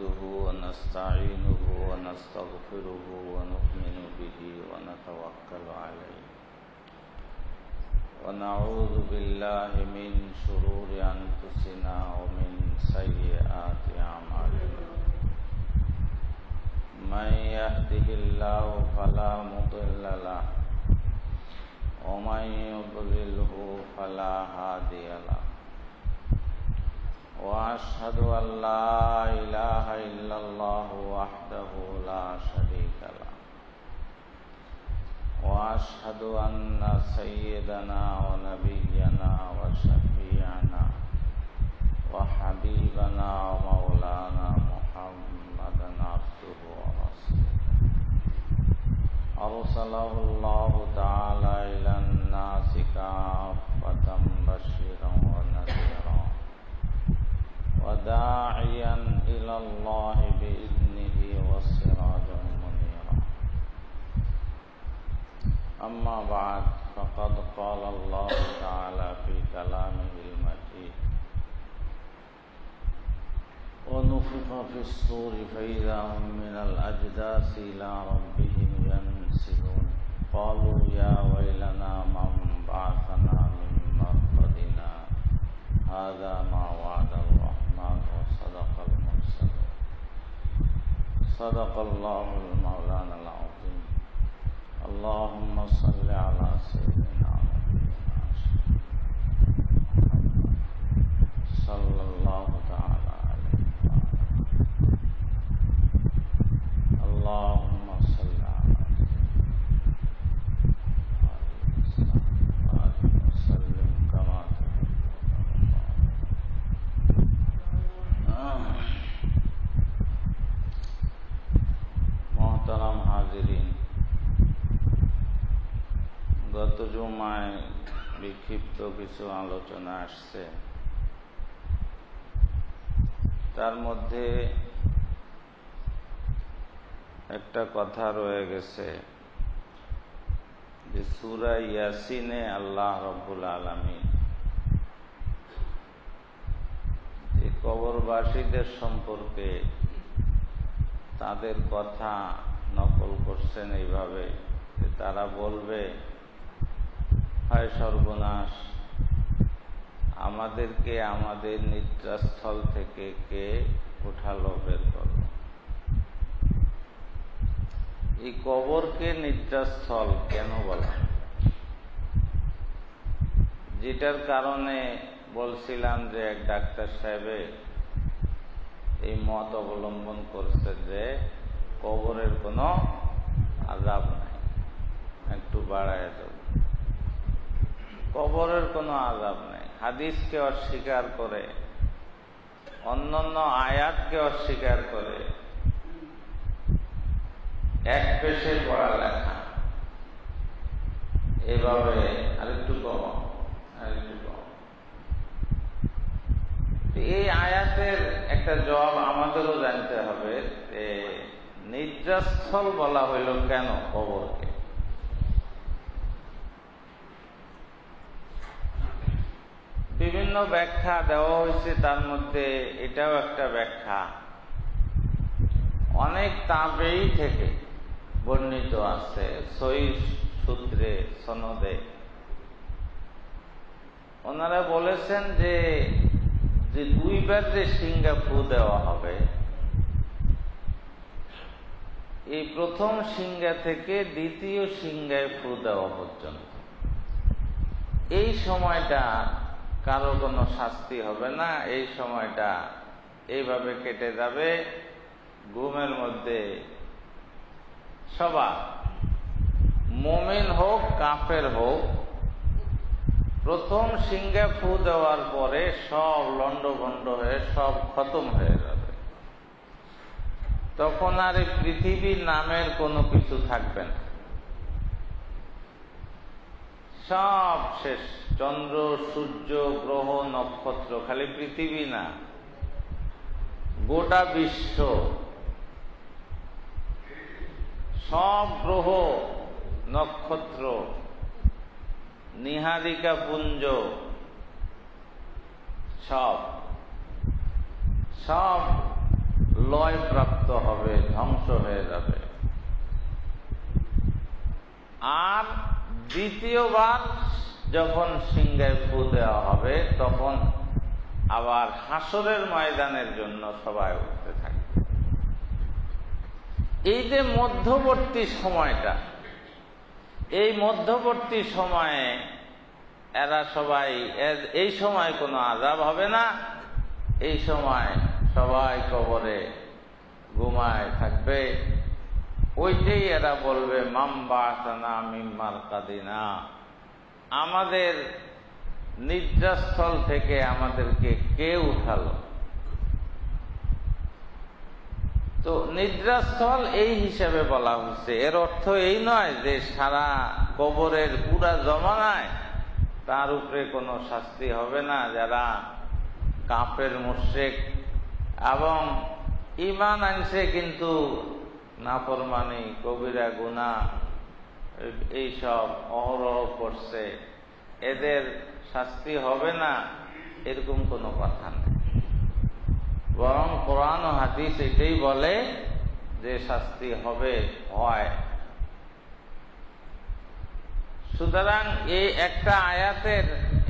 نحمده ونستعينه ونستغفره ونؤمن به ونتوكل عليه ونعوذ بالله من شرور أنفسنا ومن سيئات أعمالنا من يهده الله فلا مضل له ومن يضلله فلا هادي له وأشهد أن لا إله إلا الله وحده لا شريك له وأشهد أن سيدنا ونبينا وشفيعنا وحبيبنا ومولانا محمدا عبده ورسوله أرسله الله تعالى إلى الناس كافة بشيرا ونذيرا وداعيا إلى الله بإذنه وسراجا منيرا أما بعد فقد قال الله تعالى في كلامه المجيد ونفخ في الصور فإذا هم من الأجداث إلى ربهم ينسلون قالوا يا ويلنا من بعثنا من مرقدنا هذا ما وعد الرحمن وصدق المرسلون صدق الله المولانا العظيم اللهم صل على سيدنا محمد صلى الله تعالى عليه اللهم صل على وسلم كما মোহতারাম হাজিরিন, গত জুমায় বিক্ষিপ্ত কিছু আলোচনা আসছে। তার মধ্যে একটা কথা রয়ে গেছে যে সূরা ইয়াসিনে আল্লাহ রাব্বুল আলামিন যে কবরবাসীদের সম্পর্কে তাদের কথা নকল করছেন এইভাবে যে তারা বলবে, হায় সর্বনাশ, আমাদেরকে আমাদের নিদ্রাস্থল থেকে কে উঠালো, বের করলো। এই কবরকে নিদ্রাস্থল কেন বলা? যেটার কারণে বলছিলাম যে এক ডাক্তার সাহেবে এই মত অবলম্বন করছে যে কবরের কোনো আযাব নাই। একটু বাড়ায় দেব, কবরের কোনো আযাব নাই। হাদিসকে অস্বীকার করে, অন্যান্য আয়াতকে অস্বীকার করে, এক পেশে পড়ালেখা, এভাবে আরেকটু কম। এই আয়াতের একটা জবাব আমাদেরও জানতে হবে যে নিদ্রাস্থল বলা হইল কেন কবরকে। বিভিন্ন ব্যাখ্যা দেওয়া হয়েছে, তার মধ্যে এটাও একটা ব্যাখ্যা। অনেক তাবেঈ থেকে বর্ণিত আছে সহিহ সূত্রে, সনদে। ওনারা বলেছেন যে দুইবার যে সিংহা ফু দেওয়া হবে, এই প্রথম সিংহা থেকে দ্বিতীয় সিংহায় ফু দেওয়া পর্যন্ত এই সময়টা কারো কোনো শাস্তি হবে না। এই সময়টা এইভাবে কেটে যাবে, ঘুমের মধ্যে সবার, মুমিন হোক কাফের হোক, প্রথম সিংহা ফু দেওয়ার পরে সব লন্ডভন্ড হয়ে সব খতম হয়ে যাবে। তখন আর এই পৃথিবী নামের কোনো কিছু থাকবে না, সব শেষ। চন্দ্র, সূর্য, গ্রহ, নক্ষত্র, খালি পৃথিবী না, গোটা বিশ্ব, সব গ্রহ, নক্ষত্র, নিহারিকা পুঞ্জ, সব সব লয় প্রাপ্ত হবে, ধ্বংস হয়ে যাবে। আর দ্বিতীয়বার যখন সিংহায় ফু দেওয়া হবে তখন আবার হাসরের ময়দানের জন্য সবাই উঠতে থাকে। এই যে মধ্যবর্তী সময়টা, এই মধ্যবর্তী সময়ে এরা সবাই, এই সময় কোনো আযাব হবে না, এই সময় সবাই কবরে ঘুমায় থাকবে। ওইটাই এরা বলবে মাম বা'আসানা মিন মারকাদিনা, আমাদের নিদ্রাস্থল থেকে আমাদেরকে কে উঠালো। তো নিদ্রাস্থল এই হিসাবে বলা হচ্ছে, এর অর্থ এই নয় যে সারা কবরের পুরা জমানায় তার উপরে কোনো শাস্তি হবে না। যারা কাফের মুশরিক এবং ঈমান আনছে কিন্তু নাফরমানি, কবিরা গুনাহ এইসব অহরহ করছে, এদের শাস্তি হবে না, এরকম কোনো কথা নেই। বরং কোরআন ও হাদিস এটাই বলে যে শাস্তি হবে, হয়। সুতরাং এই একটা আয়াতের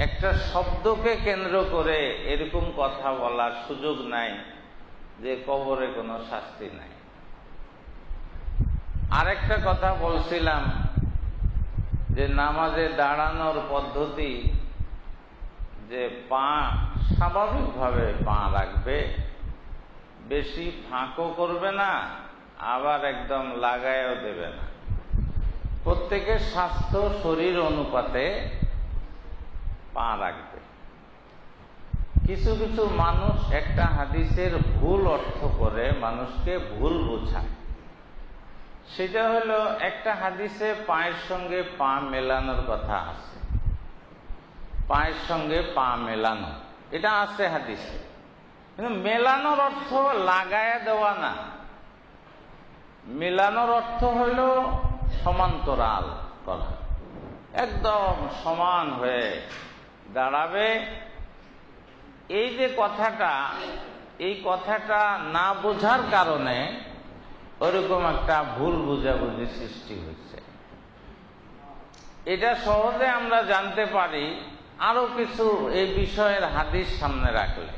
একটা শব্দকে কেন্দ্র করে এরকম কথা বলার সুযোগ নাই যে কবরে কোনো শাস্তি নাই। আরেকটা কথা বলছিলাম যে নামাজে দাঁড়ানোর পদ্ধতি, যে পা স্বাভাবিকভাবে পা রাখবে, বেশি ফাঁকও করবে না, আবার একদম লাগায়ও দেবে না। প্রত্যেকের স্বাস্থ্য শরীর অনুপাতে পা রাখবে। কিছু কিছু মানুষ একটা হাদিসের ভুল অর্থ করে মানুষকে ভুল বোঝায়। সেটা হলো, একটা হাদিসে পায়ের সঙ্গে পা মেলানোর কথা আছে, পায়ের সঙ্গে পা মেলানো, এটা আছে হাদিসে। কিন্তু মেলানোর অর্থ লাগায়া দেওয়া না, মেলানোর অর্থ হইল সমান্তরাল করা, একদম সমান হয়ে দাঁড়াবে। এই যে কথাটা, এই কথাটা না বোঝার কারণে ওরকম একটা ভুল বুঝাবুঝি সৃষ্টি হচ্ছে। এটা সহজে আমরা জানতে পারি আরো কিছু এই বিষয়ের হাদিস সামনে রাখলে।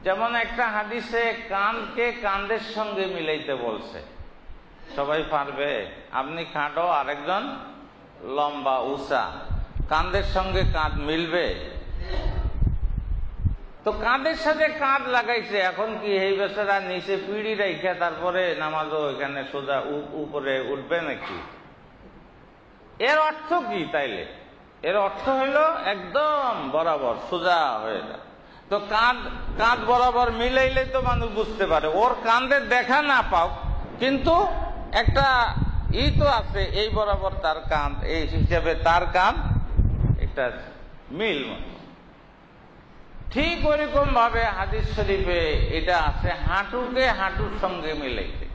যেমন একটা হাদিসে কাঁধকে কাঁধের সঙ্গে মিলাইতে বলছে। সবাই পারবে? আপনি খাটো, আরেকজন লম্বা উঁচা, কাঁধের সঙ্গে কাঁধ মিলবে? তো কাঁধের সাথে কাঁধ লাগাইছে, এখন কি এই বেচারা নিচে পিড়ি রেখে তারপরে নামাজও এখানে সোজা উপরে উঠবে নাকি? এর অর্থ কি তাইলে? এর অর্থ হইল একদম বরাবর সোজা হয়ে যায়। তো কাঁধ বরাবর মিলাইলে তো মানুষ বুঝতে পারে, ওর কাঁধের দেখা না পাও, কিন্তু একটা তো আছে, এই বরাবর তার কাঁধ, এই হিসাবে তার কাঁধ একটা মিল। ঠিক ওইরকম ভাবে হাদিস শরীফে এটা আছে, হাঁটুকে হাঁটুর সঙ্গে মিলাইতে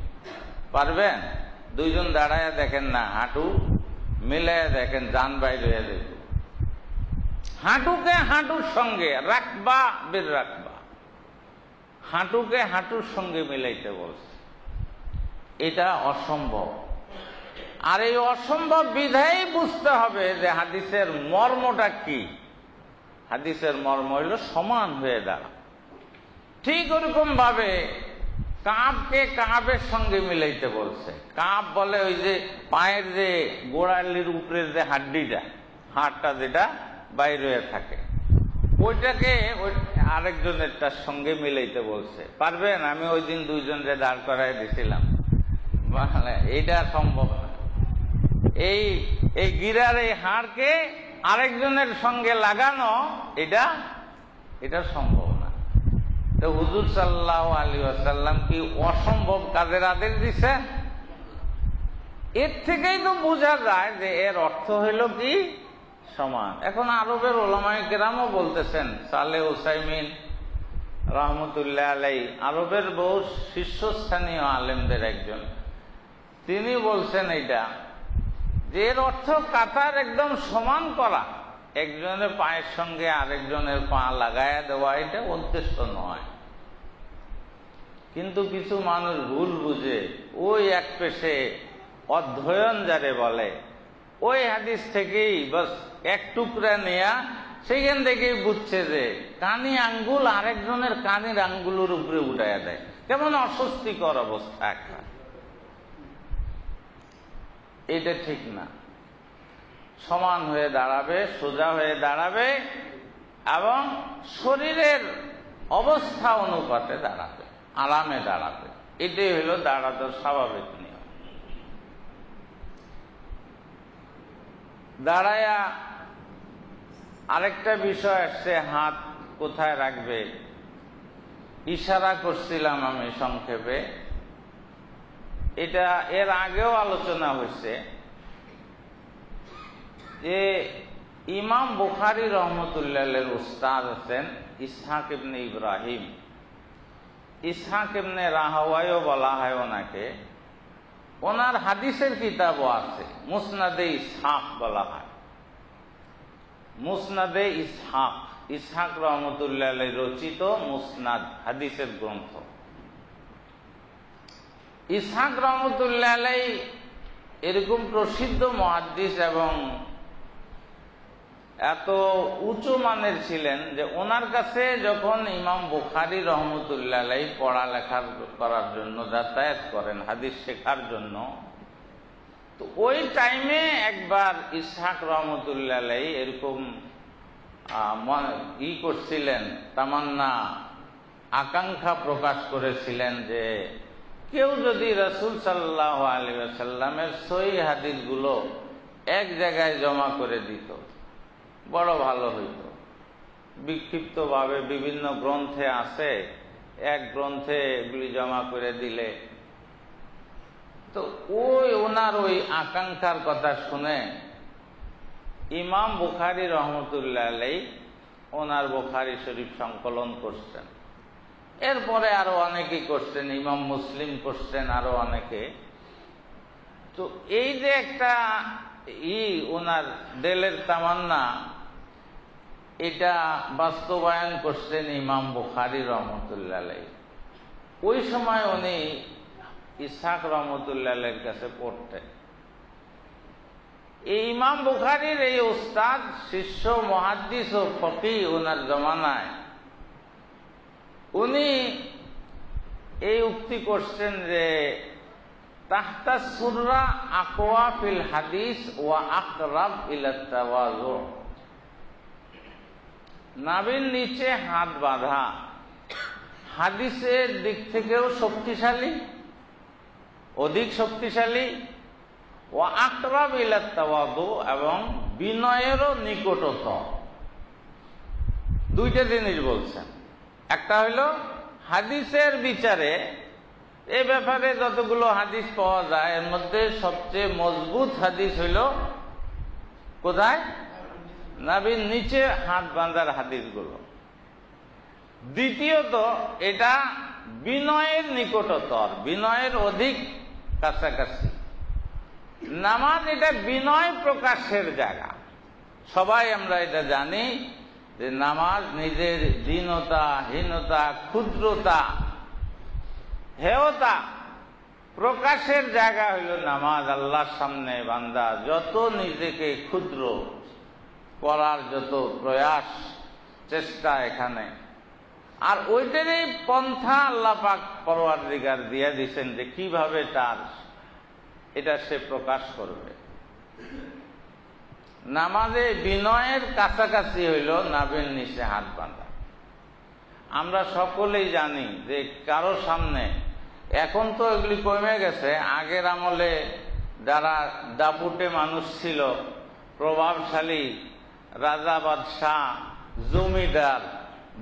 পারবেন? দুইজন দাঁড়ায় দেখেন না, হাঁটু মিলাইয়া দেখেন, জান বাইরে হয়ে দেখবেন। হাঁটুকে হাঁটুর সঙ্গে রাখবা, বের রাখবা, হাঁটুকে হাঁটুর সঙ্গে মিলাইতে বলছে। এটা অসম্ভব। আর এই অসম্ভব বিধায় বুঝতে হবে যে হাদিসের মর্মটা কি। হাদিসের মর্ম হইল সমান হয়ে দাঁড়া। ঠিক ওরকম ভাবে কাঁধকে কাঁধের সঙ্গে মিলাইতে বলছে। কাঁধ বলে ওই যে পায়ের যে গোড়ালির উপরের যে হাড্ডিটা, হাড়টা যেটা বাইরে থাকে, ওইটাকে আরেকজনের তার সঙ্গে মিলাইতে বলছে। পারবেন? আমি ওই দিন দুইজনকে দাঁড় করাই দিছিলাম, এইটা সম্ভব না। এই গিরার এই হাড়কে আরেকজনের সঙ্গে লাগানো, এটা সম্ভব না। তো হুজুর সাল্লাল্লাহু আলাইহি ওয়াসাল্লাম কি অসম্ভব কাজের আদেশ দিচ্ছেন? এর থেকেই তো বোঝা যায় যে এর অর্থ হইল কি সমান। এখন আরবের ওলামায়ে কেরামও বলতেছেন, সালেহ উসাইমিন রহমতুল্লাহ আলাইহি, আরবের বহু শীর্ষস্থানীয় আলেমদের একজন, তিনি বলছেন এইটা, যে এর অর্থ কাতার একদম সমান করা, একজনের পায়ের সঙ্গে আরেকজনের পা লাগায়া দেওয়া, এটা উদ্দেশ্য নয়। কিন্তু কিছু মানুষ ভুল বুঝে ওই এক পেশে অধ্যয়ন যারে বলে ওই হাদিস থেকেই বাস এক টুকরা নেয়া সেখান থেকেই বুঝছে যে কানি আঙ্গুল আরেকজনের কানের আঙ্গুলের উপরে উঠাইয়া দেয়, কেমন অস্বস্তিকর অবস্থা একটা। এটা ঠিক না। সমান হয়ে দাঁড়াবে, সোজা হয়ে দাঁড়াবে এবং শরীরের অবস্থা অনুপাতে দাঁড়াবে, আরামে দাঁড়াবে। এটাই হলো দাঁড়ানোর স্বাভাবিক নিয়ম। দাঁড়ায়া আরেকটা বিষয় আসছে, হাত কোথায় রাখবে। ইশারা করছিলাম আমি সংক্ষেপে, এটা এর আগেও আলোচনা হয়েছে যে ইমাম বুখারী রহমতুল্লাহ আলাইহির উস্তাদ আছেন ইসহাক ইবনে ইব্রাহিম। ইসহাক ইবনে রাহওয়াইও বলা হয় ওনাকে। ওনার হাদিসের কিতাবও আছে, মুসনাদে ইসহাক বলা হয়। মুসনাদে ইসহাক, ইসহাক রহমতুল্লাহ আলাইহি রচিত মুসনাদ হাদিসের গ্রন্থ। ইসহাক রহমতুল্লাহ আলাইহি এরকম প্রসিদ্ধ মুহাদ্দিস এবং এত উঁচু মানের ছিলেন যে ওনার কাছে যখন ইমাম বুখারী রহমতুল্লাহ আলাইহি পড়ালেখা করার জন্য যাতায়াত করেন হাদিস শেখার জন্য, তো ওই টাইমে একবার ইসহাক রহমতুল্লাহ আলাইহি এরকম করছিলেন, তামান্না আকাঙ্ক্ষা প্রকাশ করেছিলেন যে কেউ যদি রাসূল সাল্লাল্লাহু আলাইহি ওয়াসাল্লামের সহিহ হাদিসগুলো এক জায়গায় জমা করে দিত বড় ভালো হইত। বিক্ষিপ্তভাবে বিভিন্ন গ্রন্থে আছে, এক গ্রন্থে এগুলি জমা করে দিলে। তো ওনার ওই আকাঙ্ক্ষার কথা শুনে ইমাম বুখারী রহমতুল্লাহ আলাইহি ওনার বুখারী শরীফ সংকলন করছেন। এরপরে আরো অনেকেই করছেন, ইমাম মুসলিম করছেন, আরো অনেকে। তো এই যে একটা ওনার দিলের তামান্না, এটা বাস্তবায়ন করছেন ইমাম বুখারী রহমতুল্লাহ আলাইহি। ওই সময় উনি ইসহাক রহমতুল্লাহ আলাইহির কাছে পড়তেন। এই ইমাম বুখারীর এই উস্তাদ, শিষ্য, মুহাদ্দিস ও ফকিহ ওনার জমানায় উনি এই উক্তি করছেন যে তাহতা সুররা আকওয়া ফিল হাদিস ওয়া আকরাব ইলা তাওয়াজু। নাভির নিচে হাত বাঁধা হাদিসের দিক থেকেও শক্তিশালী, অধিক শক্তিশালী, ওয়া আকরাব ইলা তাওয়াজু এবং বিনয়েরও নিকটতর। দুইটা জিনিস বলছেন। একটা হইল হাদিসের বিচারে, এই ব্যাপারে যতগুলো হাদিস পাওয়া যায় এর মধ্যে সবচেয়ে মজবুত হাদিস হইল কোথায়? নাভির নিচে হাত বাঁধার হাদিসগুলো। দ্বিতীয়ত এটা বিনয়ের নিকটতর, বিনয়ের অধিক কাছাকাছি। নামাজ এটা বিনয় প্রকাশের জায়গা। সবাই আমরা এটা জানি যে নামাজ নিজের দীনতা, হীনতা, ক্ষুদ্রতা, হেয়তা প্রকাশের জায়গা হইল নামাজ। আল্লাহর সামনে বান্দা যত নিজেকে ক্ষুদ্র করার যত প্রয়াস, চেষ্টা এখানে, আর ওইটারই পন্থা আল্লাহ পাক পরওয়ারদিগার দিয়ে দিচ্ছেন যে কিভাবে তার এটা সে প্রকাশ করবে। নামাজে বিনয়ের কাছাকাছি হইল নাভির নিচে হাত বাঁধা। আমরা সকলেই জানি যে কারো সামনে, এখন তো এগুলি কমে গেছে, আগের আমলে যারা দাপুটে মানুষ ছিল, প্রভাবশালী রাজা, বাদশাহ, জমিদার,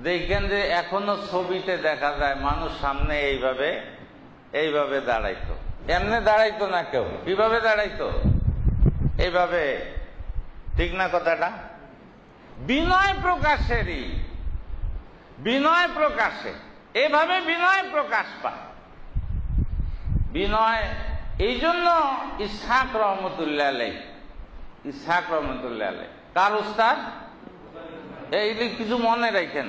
দেখেন যে এখনো ছবিতে দেখা যায় মানুষ সামনে এইভাবে দাঁড়াইতো। এমনি দাঁড়াইতো না কেউ, কিভাবে দাঁড়াইতো? এইভাবে। ঠিক না কথাটা? বিনয় প্রকাশেরই, বিনয় প্রকাশে, এভাবে বিনয় প্রকাশ পায়। বিনয় এই জন্য ইসহাক রহমতুল্লাহ আলাইহি, ইসহাক রহমতুল্লাহ আলাইহি কার উস্তাদ? এই কিছু মনে রাখেন,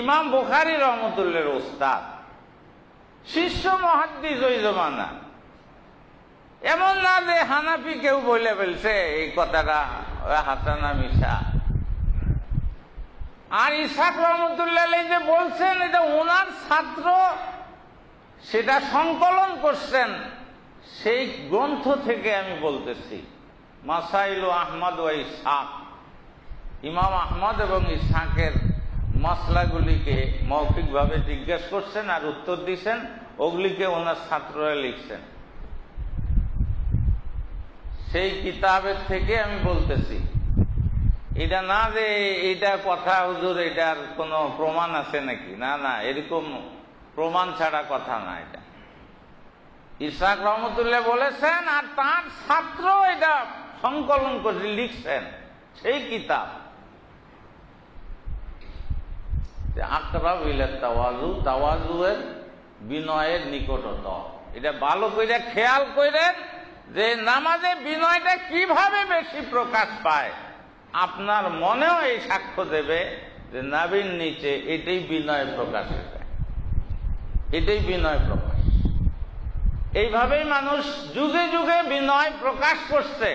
ইমাম বুখারী রহমতুল্লাহর উস্তাদ। শীর্ষ মুহাদ্দিস ওই জমানা। এমন না যে হানাফি কেউ বলে ফেলছে এই কথাটা হাসানা মিশা। আর ইসহাক রহমতুল্লাহ আলাইহি যে বলছেন এটা ওনার ছাত্র সেটা সংকলন করছেন সেই গ্রন্থ থেকে আমি বলতেছি। মাসাইলু আহমদ ওয়া ইসহাক, ইমাম আহমদ এবং ইসহাকের মসলাগুলিকে মৌখিকভাবে জিজ্ঞেস করছেন আর উত্তর দিচ্ছেন, ওগুলিকে ওনার ছাত্ররা লিখছেন। সেই কিতাবের থেকে আমি বলতেছি, এটা না যে এটা কথা হুজুর এটার কোনো প্রমাণ আছে নাকি, না না, এরকম প্রমাণ ছাড়া কথা না। এটা ইসহাক রহমতুল্লাহ বলেছেন আর তার ছাত্র এটা সংকলন করে লিখছেন সেই কিতাব। আকরাব ইলা তাওয়াজু, তাওয়াজুয়ের বিনয়ের নিকটতর। এটা ভালো করে খেয়াল করেন যে নামাজে বিনয়টা কিভাবে বেশি প্রকাশ পায়। আপনার মনেও এই সাক্ষ্য দেবে যে নাভির নিচে এটাই বিনয় প্রকাশ হয়ে, এটাই বিনয় প্রকাশ। এইভাবেই মানুষ যুগে যুগে বিনয় প্রকাশ করছে।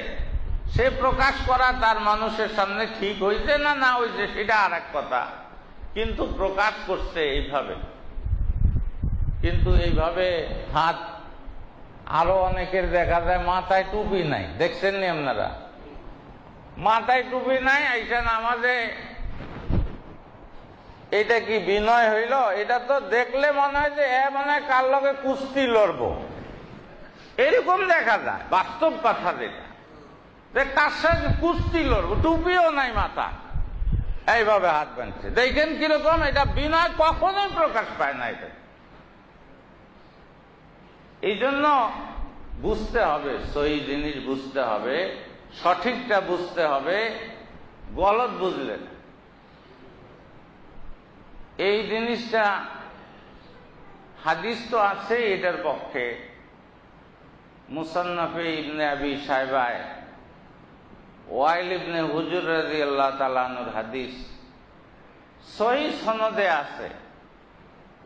সে প্রকাশ করা তার মানুষের সামনে ঠিক হয়েছে না না হয়েছে সেটা আর এক কথা, কিন্তু প্রকাশ করছে এইভাবে। কিন্তু এইভাবে হাত, আরো অনেকের দেখা যায় মাথায় টুপি নাই, দেখছেন নি আপনারা? মাথায় টুপি নাই, আইসা নামাজে। এটা কি বিনয় হইল? এটা তো দেখলে মনে হয় যে মনে হয় কার লগে কুস্তি লড়বো, এরকম দেখা যায়। বাস্তব কথা যেটা, যে কার সাথে কুস্তি লড়বো, টুপিও নাই মাথা, এইভাবে হাত বাঁধছে। দেখেন কিরকম, এটা বিনয় কখনোই প্রকাশ পায় না। এটা এই জন্য বুঝতে হবে, সহি জিনিস বুঝতে হবে, সঠিকটা বুঝতে হবে, গলত বুঝলে না। এই জিনিসটা হাদিস তো আছে এটার পক্ষে। মুসান্নাফে ইবনে আবি শায়বায় ওয়াইল ইবনে হুজুর রাদিয়াল্লাহু তাআলা আনহুর হাদিস সহিহ সনদে আছে।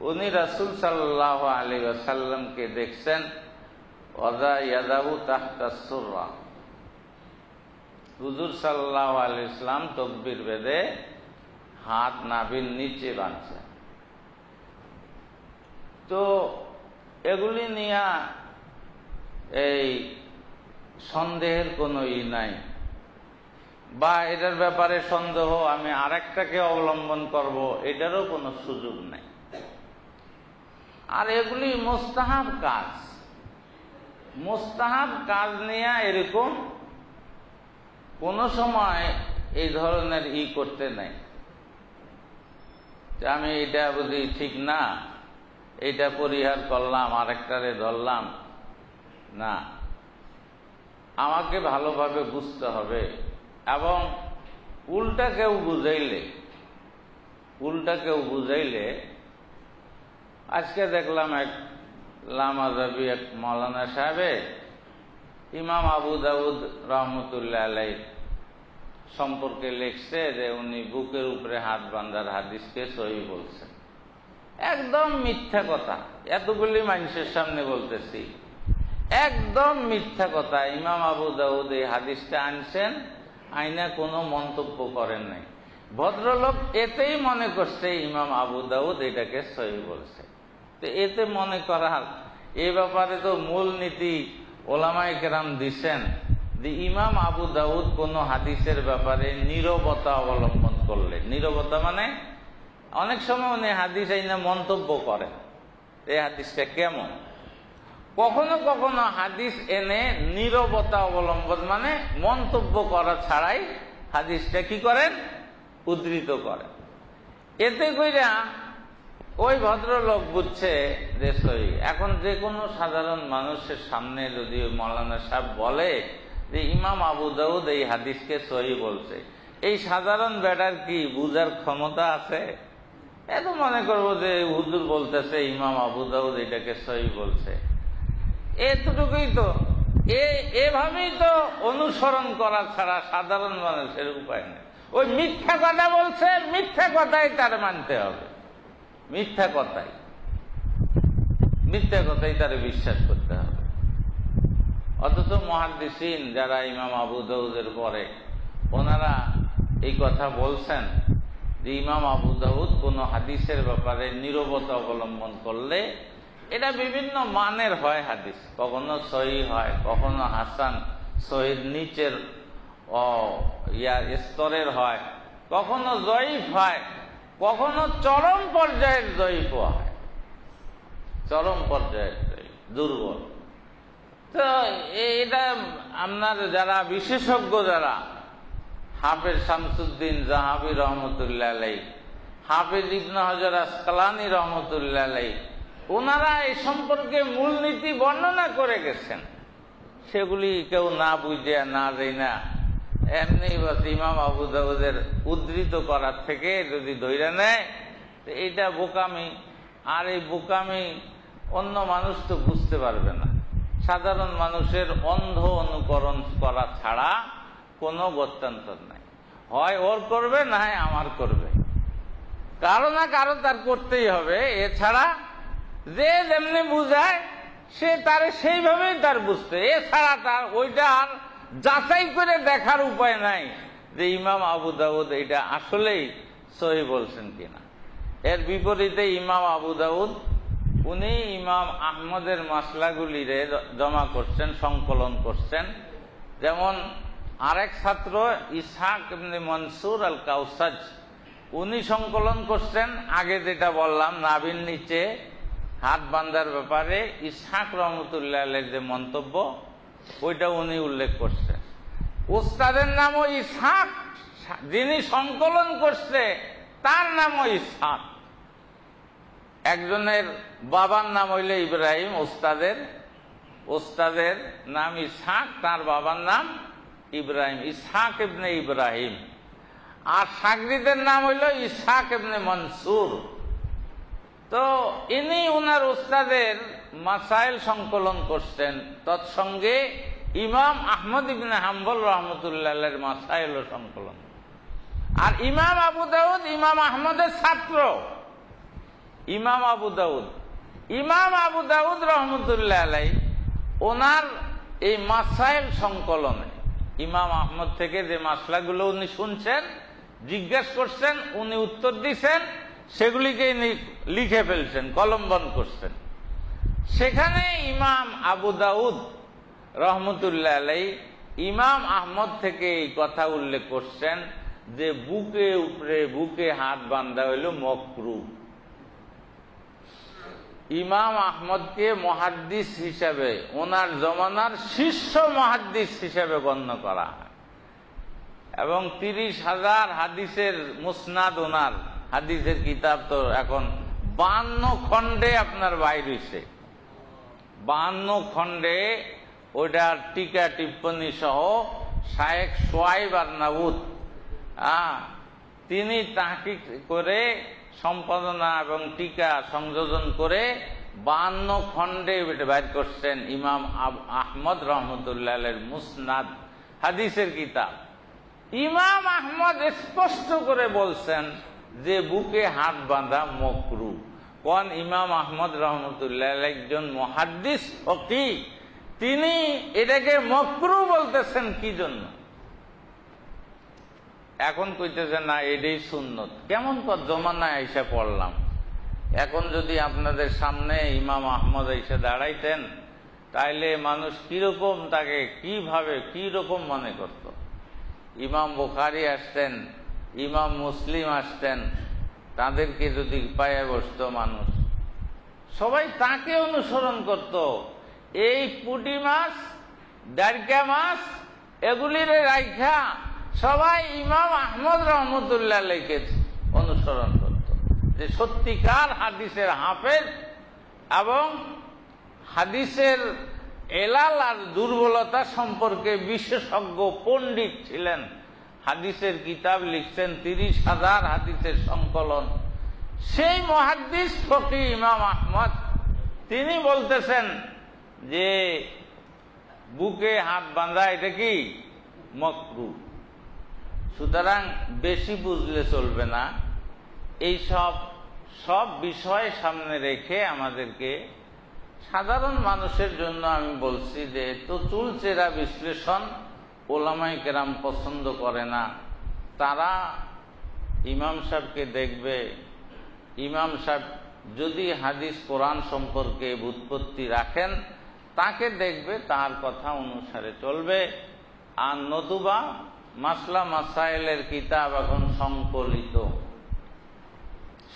উনি রাসূল সাল্লাল্লাহু আলাইহি ওয়াসাল্লামকে দেখছেন ওয়াদা ইয়াদাহু তাহতা সুররা। হুজুর সাল্লাল্লাহু আলাইহি ওয়াসাল্লাম তাকবীর বেঁধে হাত নাভির নিচে বাঁধছেন। তো এগুলি নিয়ে এই সন্দেহের কোনো নাই, বা এটার ব্যাপারে সন্দেহ আমি আরেকটাকে অবলম্বন করব এটারও কোনো সুযোগ নাই। আর এগুলি মুস্তাহাব কাজ। মুস্তাহাব কাজ নিয়ে এরকম কোন সময় এই ধরনের করতে নাই যে আমি এটা বুঝি ঠিক না, এটা পরিহার করলাম আরেকটারে ধরলাম না। আমাকে ভালোভাবে বুঝতে হবে এবং উল্টা কেউ বুঝাইলে আজকে দেখলাম এক লামাযাবি এক মাওলানা সাহেবে ইমাম আবু দাউদ রহমতুল্লাহ আলাইহি সম্পর্কে লিখছে যে উনি বুকের উপরে হাত বাঁধার হাদিসকে সহিহ বলছেন। একদম মিথ্যা কথা, এতগুলি মানুষের সামনে বলতেছি, একদম মিথ্যা কথা। ইমাম আবু দাউদ এই হাদিসটা আনছেন, আইনা কোনো মন্তব্য করেন নাই। ভদ্রলোক এতেই মনে করছে ইমাম আবু দাউদ এটাকে সহিহ বলছে। তো এতে মনে করার এ ব্যাপারে তো মূল নীতি ওলামায়ে কেরাম দিচ্ছেন যে ইমাম আবু দাউদ কোন হাদিসের ব্যাপারে নীরবতা অবলম্বন করলে, নীরবতা মানে অনেক সময় উনি হাদিস আইনা মন্তব্য করেন এই হাদিসটা কেমন। কখনো কখনো হাদিস এনে নীরবতা অবলম্বন মানে মন্তব্য করা ছাড়াই হাদিসটা কি করেন, উদ্ধৃত করেন। এতে কইরা ওই ভদ্রলোক বুঝছে যে সহিহ। এখন যে কোনো সাধারণ মানুষের সামনে যদি মাওলানা সাহেব বলে যে ইমাম আবু দাউদ এই হাদিসকে সহিহ বলছে, এই সাধারণ বেটার কি বুঝার ক্ষমতা আছে? এত মনে করবো যে হুজুর বলতেছে ইমাম আবু দাউদ এটাকে সহিহ বলছে, এতটুকুই তো। এভাবেই তো অনুসরণ করা ছাড়া সাধারণ মানুষের উপায় নেই। ওই মিথ্যা কথা বলছে, মিথ্যা কথাই তার মানতে হবে, মিথ্যা কথাই। মিথ্যা কথাই তারে বিশ্বাস করতে হবে। অথচ মুহাদ্দিসিন যারা ইমাম আবু দাউদের পরে, ওনারা এই কথা বলছেন যে ইমাম আবু দাউদ কোন হাদিসের ব্যাপারে নীরবতা অবলম্বন করলে এটা বিভিন্ন মানের হয় হাদিস, কখনো সহিহ হয়, কখনো হাসান, সহির নিচের স্তরের হয়, কখনো জয়ীফ হয়, কখনো চরম পর্যায়ের জয়ীফও হয়, চরম পর্যায়ের দুর্বল। তো এটা আপনার যারা বিশেষজ্ঞ, যারা হাফেজ শামসুদ্দিন জাহাবি রহমতুল্লাহ আলাইহি, হাফেজ ইবনে হাজার আসকালানী রহমতুল্লাহ আলাইহি, ওনারা এই সম্পর্কে মূলনীতি বর্ণনা করে গেছেন। সেগুলি কেউ না বুঝে না যাই না এমনি বাস ইমাম আবু দাউদের উদ্ধৃত করার থেকে যদি ধইরা নেয়, এইটা বোকামি। আর এই বোকামি অন্য মানুষ তো বুঝতে পারবে না। সাধারণ মানুষের অন্ধ অনুকরণ করা ছাড়া কোনো গত্যন্তর নাই। হয় ওর করবে, না হয় আমার করবে, কারো না কারো তার করতেই হবে। এছাড়া যে যেমনি বুঝায় সে তারে সেইভাবেই তার বুঝতে, এছাড়া তার ওইটা আর যাচাই করে দেখার উপায় নাই যে ইমাম আবু দাউদ এটা আসলেই সহি বলছেন কিনা। এর বিপরীতে ইমাম আবু দাউদ উনি ইমাম আহমদের মাসলাগুলিরে জমা করছেন, সংকলন করছেন। যেমন আরেক ছাত্র ইসহাক ইবনে মনসুর আল কাউসাজ, উনি সংকলন করছেন আগে যেটা বললাম নাভির নিচে হাত বান্ধার ব্যাপারে ইসহাক রহমতুল্লাহ আলাইহির যে মন্তব্য, ওইটা উনি উল্লেখ করছেন। উস্তাদের নামও ইসহাক, যিনি সংকলন করছে তার নামও ইসহাক। একজনের বাবার নাম হইল ইব্রাহিম, ওস্তাদের নাম ইসহাক, তার বাবার নাম ইব্রাহিম, ইসহাক ইবনে ইব্রাহিম। আর শাগরিদের নাম হইল ইসহাক ইবনে মনসুর। তো ইনি ওনার উস্তাদের মাসাইল সংকলন করছেন, তৎসঙ্গে ইমাম আহমদ ইবনে হাম্বল রহমতুল্লাহ আলাইহির মাসাইলও সংকলন। আর ইমাম আবু দাউদ ইমাম আহমদের ছাত্র। ইমাম আবু দাউদ রহমতুল্লাহ আলাইহি ওনার এই মাসাইল সংকলনে ইমাম আহমদ থেকে যে মাসলাগুলো উনি শুনছেন, জিজ্ঞেস করছেন, উনি উত্তর দিচ্ছেন, সেগুলিকে লিখে ফেলছেন, কলমবন করছেন। সেখানে ইমাম আবু দাউদ রহমতুল্লাহ আলাইহি ইমাম আহমদ থেকে এই কথা উল্লেখ করছেন যে বুকে উপরে বুকে হাত বান্ধা হইল মকরুহ। ইমাম আহমদকে মুহাদ্দিস হিসাবে, ওনার জমানার শীর্ষ মুহাদ্দিস হিসাবে গণ্য করা হয় এবং 30,000 হাদিসের মুসনাদ, ওনার হাদিসের কিতাব তো এখন 52 খণ্ডে আপনার বাইর হইছে। 52 খণ্ডে ওইটার টিকা টিপ্পনী সহ শায়েখ সোয়াইব আরনাউত তিনি তাহকিক করে সম্পাদনা এবং টিকা সংযোজন করে 52 খণ্ডে বাইর করছেন ইমাম আহমদ রহমতুল্লাহ আলাইহির মুসনাদ হাদিসের কিতাব। ইমাম আহমদ স্পষ্ট করে বলছেন যে বুকে হাত বাঁধা মকরুহ। কোন ইমাম আহমদ রহমতুল্লাহ আলাইহি একজন মুহাদ্দিস ফকিহ, তিনি এটাকে মকরুহ বলতেছেন কি জন্য? এখন কইতেছেন না এটাই সুন্নত। কেমন জমানায় এসে পড়লাম। এখন যদি আপনাদের সামনে ইমাম আহমদ এসে দাঁড়াইতেন, তাইলে মানুষ কিরকম তাকে কিভাবে কিরকম মনে করত। ইমাম বুখারী আসতেন, ইমাম মুসলিম আসতেন, তাদেরকে যদি পায়ে বসত মানুষ, সবাই তাকে অনুসরণ করত। এই পুঁটি মাছ, দারকা মাছ, এগুলির রাইখা সবাই ইমাম আহমদ রহমতুল্লাহ আলাইহিকে অনুসরণ করত, যে সত্যিকার হাদিসের হাফেজ এবং হাদিসের এলাল আর দুর্বলতা সম্পর্কে বিশেষজ্ঞ পণ্ডিত ছিলেন। হাদিসের কিতাব লিখছেন, 30,000 হাদিসের সংকলন। সেই মুহাদ্দিস ফকিহ ইমাম আহমদ তিনি বলতেছেন যে বুকে হাত বাঁধা এটা কি মাকরুহ। সুতরাং বেশি বুঝলে চলবে না। এই সব বিষয় সামনে রেখে আমাদেরকে সাধারণ মানুষের জন্য আমি বলছি যে তো চুলচেরা বিশ্লেষণ ওলামায়ে কেরাম পছন্দ করে না। তারা ইমাম সাহেবকে দেখবে, ইমাম সাহেব যদি হাদিস কোরআন সম্পর্কে ব্যুৎপত্তি রাখেন তাকে দেখবে, তার কথা অনুসারে চলবে। আর নতুবা মাসলা মাসাইলের কিতাব এখন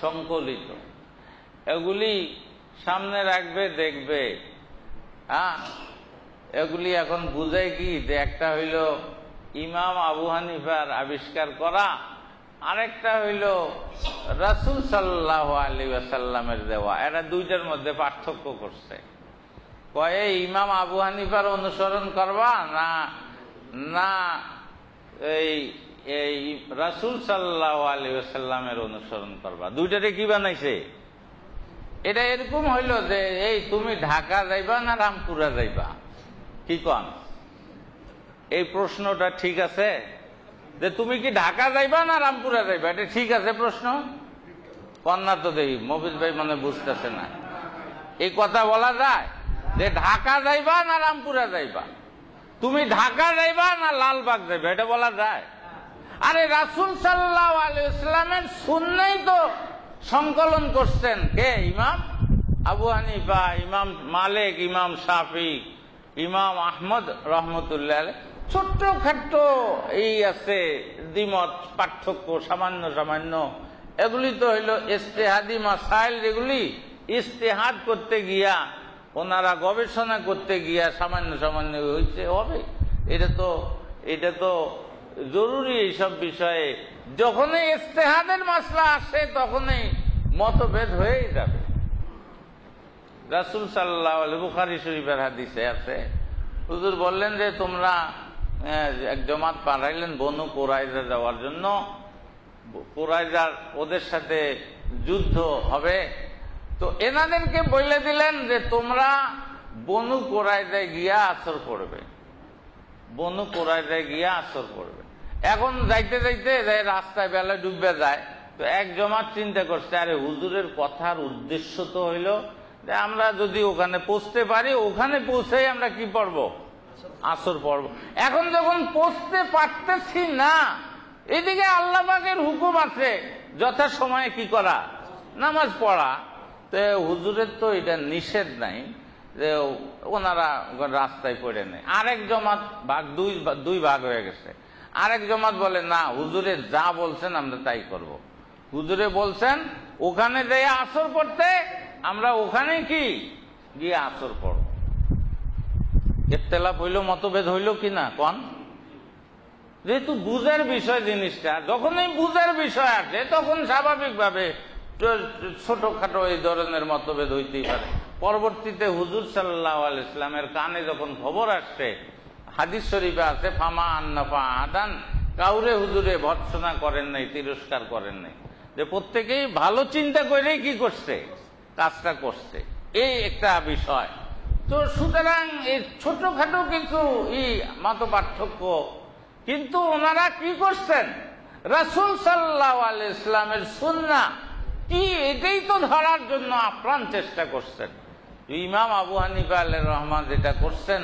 সংকলিত এগুলি সামনে রাখবে, দেখবে। এগুলি এখন বুঝায় কি যে একটা হইল ইমাম আবু হানিফার আবিষ্কার করা, আরেকটা হইল রাসূল সাল্লাল্লাহু আলাইহি ওয়াসাল্লামের দেওয়া। এরা দুইটার মধ্যে পার্থক্য করছে। কয়ে ইমাম আবু হানিফার অনুসরণ করবা না এই রাসূল সাল্লাল্লাহু আলাইহি ওয়াসাল্লামের অনুসরণ করবা। দুইটারে কি বানাইছে? এটা এরকম হইল যে এই তুমি ঢাকা যাইবা না রামপুরা যাইবা, কি কন? এই প্রশ্নটা ঠিক আছে যে তুমি কি ঢাকা যাইবা না রামপুরা যাইবা, এটা ঠিক আছে প্রশ্ন? কন্যা তো দেই মফিজ ভাই মানে বুঝতেছে না। এই কথা বলা যায় যে ঢাকা যাইবা না রামপুরা যাইবা, তুমি ঢাকা যাইবা না লালবাগ যাইবা, এটা বলা যায়? আরে রাসূল সাল্লাল্লাহু আলাইহি ওয়াসাল্লামের সুন্নাহই তো সংকলন করছেন কে? ইমাম আবু হানিফা, ইমাম মালিক, ইমাম শাফি, ইমাম আহমদ রহমতুল্লাহ আলাইহি। ছোট্ট খাট্ট এই আছে দ্বিমত পার্থক্য সামান্য, এগুলি তো হইল ইজতিহাদি মাসাইল, যেগুলি ইজতিহাদ করতে গিয়া ওনারা গবেষণা করতে গিয়া সামান্য হইছে হবে। এটা তো জরুরি। এইসব বিষয়ে যখনই ইজতিহাদের মাসলা আসে তখনই মতভেদ হয়েই যাবে। রাসূল সাল্লাল্লাহু আলাইহি বুখারী শরীফের হাদিসে আছে, হুজুর বললেন যে তোমরা এক জমাত পাঠাইলেন বনু কুরাইজা যাওয়ার জন্য। কুরাইজার ওদের সাথে যুদ্ধ হবে, তো এনাদেরকে বলে দিলেন যে তোমরা বনু কুরাইজায় গিয়া আসর পড়বে, বনু কুরাইজায় গিয়া আসর পড়বে। এখন যাইতে রাস্তায় বেলা ডুববে যায়, তো এক জমাত চিন্তা করছে আরে হুজুরের কথার উদ্দেশ্য তো হইল যে আমরা যদি ওখানে পৌঁছতে পারি, ওখানে পৌঁছেই আমরা কি পড়ব? আসর পড়ব। এখন যখন পৌঁছতে পারতেছি না, এদিকে আল্লাহ পাকের হুকুম আছে যথাসময়ে কি করা? নামাজ পড়া। তো হুজুরের তো এটা নিষেধ নাই যে ওনারা রাস্তায় পড়ে নেয়। আরেক জমাত দুই ভাগ হয়ে গেছে। আরেক জমাত বলে না, হুজুরে যা বলছেন আমরা তাই করব। হুজুরে বলছেন ওখানে যেয়ে আসর পড়তে, আমরা ওখানে কি গিয়ে আসর পড়ব। ইখতিলাফ হইল, মতভেদ হইল কিনা কোন? যেহেতু বুঝার বিষয় জিনিসটা, যখনই বুঝার বিষয় আসে তখন স্বাভাবিকভাবে ছোটখাটো এই ধরনের মতভেদ হইতেই পারে। পরবর্তীতে হুজুর সাল্লাল্লাহু আলাইহি ওয়াসাল্লামের কানে যখন খবর আসছে, হাদিস শরীফে আছে ফামা আন্নাফা আদান, কাউরে হুজুরে ভর্ৎসনা করেন নাই, তিরস্কার করেন নাই, যে প্রত্যেকেই ভালো চিন্তা করেই কি করছে? কাজটা করছে। এই একটা বিষয়। তো সুতরাং এই ছোটখাটো কিছু মত পার্থক্য, কিন্তু ওনারা কি করছেন? রাসূল সাল্লাল্লাহু আলাইহি ওয়াসাল্লামের সুন্নাহ কি, এটাই তো ধরার জন্য আপ্রাণ চেষ্টা করছেন। ইমাম আবু হানিফা আলাইহির রহমান যেটা করছেন,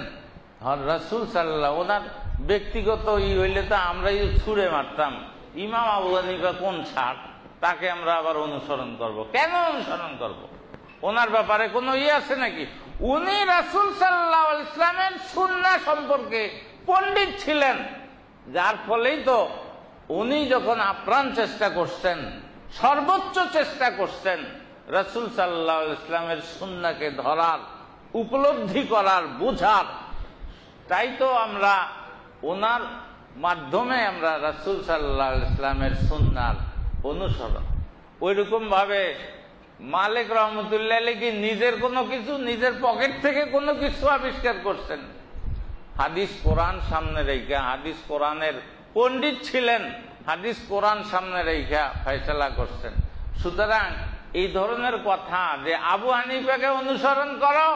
রাসূল সাল্লাল্লাহু, ওনার ব্যক্তিগত হইলে তো আমরাই ছুঁড়ে মারতাম। ইমাম আবু হানিফা কোন ছাড়, তাকে আমরা আবার অনুসরণ করব? কেন অনুসরণ করব? ওনার ব্যাপারে কোনো আছে নাকি? উনি রাসূল সাল্লাল্লাহু আলাইহি ওয়াসাল্লামের সুন্নাহ সম্পর্কে পণ্ডিত ছিলেন, যার ফলেই তো উনি যখন আপ্রাণ চেষ্টা করছেন, সর্বোচ্চ চেষ্টা করছেন রাসূল সাল্লাল্লাহু আলাইহি ওয়াসাল্লামের সুন্নাহকে ধরার, উপলব্ধি করার, বুঝার, তাই তো আমরা ওনার মাধ্যমে আমরা রাসূল সাল্লাল্লাহু আলাইহি ওয়াসাল্লামের সুন্নাহর অনুসরণ। ওইরকম ভাবে মালিক রহমতুল্লাহ আলাইহি কি নিজের কোনো কিছু, নিজের পকেট থেকে কোনো কিছু আবিষ্কার করছেন? হাদিস কোরআন সামনে রেখা, হাদিস কোরআনের পণ্ডিত ছিলেন, হাদিস কোরআন সামনে রেখা ফয়সালা করছেন। সুতরাং এই ধরনের কথা যে আবু হানিফাকে অনুসরণ করো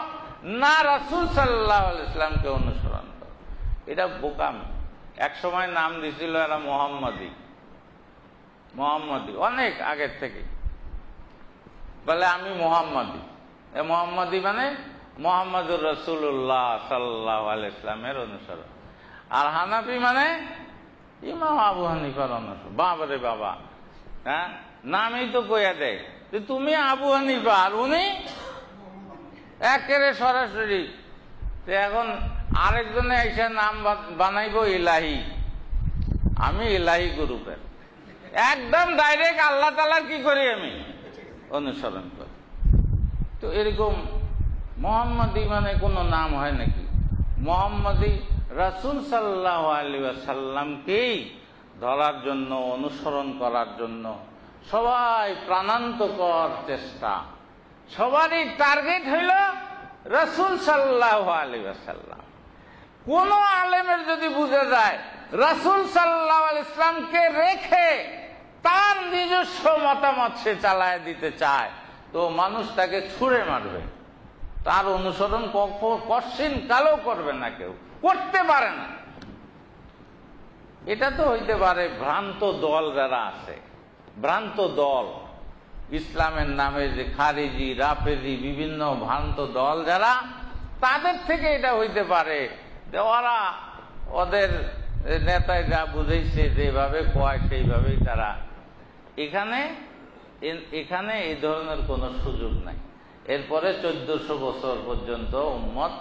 না রাসূল সাল্লাল্লাহু আলাইহি ওয়াসাল্লামকে অনুসরণ করো, এটা বোকামি। এক সময় নাম দিছিল এরা মোহাম্মদী, অনেক আগের থেকে বলে আমি মোহাম্মদী। মোহাম্মদী মানে মুহাম্মদুর রাসূলুল্লাহ সাল্লাল্লাহু আলাইহি ওয়াসাল্লামের অনুসরণ। আর হানাফি মানে ইমাম আবু হানিফার অনুসরণ। বাবারে বাবা, হ্যাঁ, নামই তো কইয়া দেয় যে তুমি আবু হানিফা আর উনি একেবারে সরাসরি। তো এখন আরেকজনে এসে নাম বানাইব ইলাহি, আমি ইলাহি গ্রুপের, একদম ডাইরেক্ট আল্লাহ তাআলার কি করি আমি অনুসরণ করি। তো এরকম মুহাম্মদী মানে কোনো নাম হয় নাকি? মুহাম্মদী রাসূল সাল্লাল্লাহু আলাইহি ওয়াসাল্লামকেই ধরার জন্য, অনুসরণ করার জন্য সবাই প্রাণান্তকর চেষ্টা, সবারই টার্গেট হইল রাসূল সাল্লাল্লাহু আলাইহি ওয়াসাল্লাম। কোন আলেমের যদি বুঝে যায় রাসূল সাল্লাল্লাহু আলাইহি ওয়াসাল্লামকে রেখে তার নিজস্ব মতামত সে চালায় দিতে চায়, তো মানুষ তাকে ছুঁড়ে মারবে। তার অনুসরণ কশিন কালেও করবে না, কেউ করতে পারে না। এটা তো হইতে পারে ভ্রান্ত দল যারা আছে, ভ্রান্ত দল, ইসলামের নামে যে খারিজি, রাফেজি, বিভিন্ন ভ্রান্ত দল যারা, তাদের থেকে এটা হইতে পারে যে ওরা ওদের নেতায় যা বুঝেছে যেভাবে কয় সেইভাবেই তারা। এখানে এই ধরনের কোনো সুযোগ নাই। এরপরে 1400 বছর পর্যন্ত উম্মত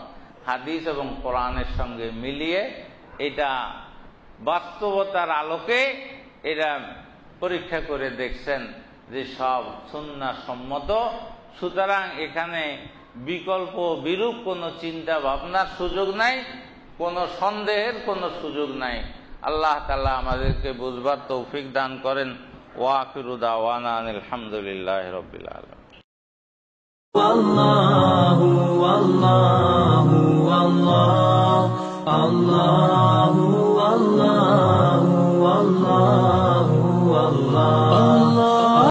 হাদিস এবং কোরআনের সঙ্গে মিলিয়ে এটা বাস্তবতার আলোকে এটা পরীক্ষা করে দেখছেন যে সব সুন্নাহ সম্মত। সুতরাং এখানে বিকল্প বিরূপ কোনো চিন্তা ভাবনার সুযোগ নাই, কোনো সন্দেহের কোনো সুযোগ নাই। আল্লাহ তাআলা আমাদেরকে বুঝবার তৌফিক দান করেন। ওয়া আখিরু দাওয়ানা আলহামদুলিল্লাহি রাব্বিল আলামিন। আল্লাহু আল্লাহু আল্লাহ আল্লাহু